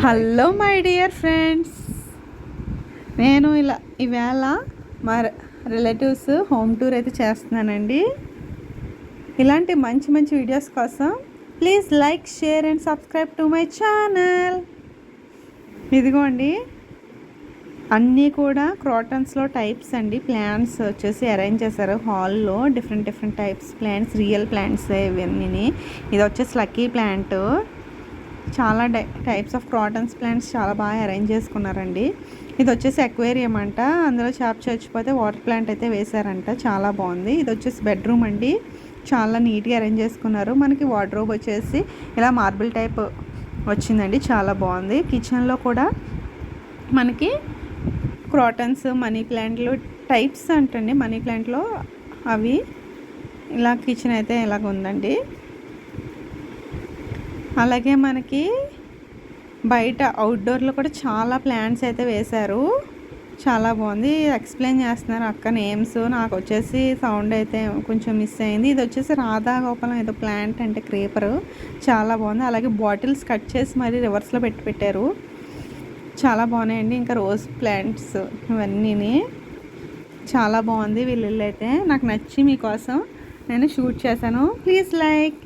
Hello my dear friends, నేను ఈవేళ మా రిలేటివ్స్ హోమ్ టూర్ అయితే చేస్తున్నానండి. ఇలాంటి మంచి మంచి వీడియోస్ కోసం please like, share and subscribe to my channel. ఇదిగోండి, అన్నీ కూడా క్రాటన్స్లో టైప్స్ అండి. ప్లాంట్స్ వచ్చేసి అరేంజ్ చేశారు హాల్లో. Different types plants, real plants ఇవన్నీ. ఇది వచ్చేసి లక్కీ ప్లాంట్. చాలా టైప్స్ ఆఫ్ క్రాటన్స్ ప్లాంట్స్ చాలా బాగా అరేంజ్ చేసుకున్నారండి. ఇది వచ్చేసి అక్వేరియం అంట. అందులో చేప చచ్చిపోతే వాటర్ ప్లాంట్ అయితే వేశారంట. చాలా బాగుంది. ఇది వచ్చేసి బెడ్రూమ్ అండి. చాలా నీట్గా అరేంజ్ చేసుకున్నారు. మనకి వార్డ్రోబ్ వచ్చేసి ఇలా మార్బుల్ టైప్ వచ్చిందండి. చాలా బాగుంది. కిచెన్లో కూడా మనకి క్రాటన్స్, మనీ ప్లాంట్లు టైప్స్ అంటండి. మనీ ప్లాంట్లో అవి ఇలా కిచెన్ అయితే ఇలాగ ఉందండి. అలాగే మనకి బయట అవుట్డోర్లో కూడా చాలా ప్లాంట్స్ అయితే వేశారు. చాలా బాగుంది. ఎక్స్ప్లెయిన్ చేస్తున్నారు అక్క నేమ్స్. నాకు వచ్చేసి సౌండ్ అయితే కొంచెం మిస్ అయింది. ఇది వచ్చేసి రాధాగోపాలం ఏదో ప్లాంట్ అంటే క్రీపరు. చాలా బాగుంది. అలాగే బాటిల్స్ కట్ చేసి మరి రివర్స్లో పెట్టారు. చాలా బాగున్నాయండి. ఇంకా రోజ్ ప్లాంట్స్ ఇవన్నీ చాలా బాగుంది. వీళ్ళు అయితే నాకు నచ్చి మీకోసం నేను షూట్ చేశాను. Please like.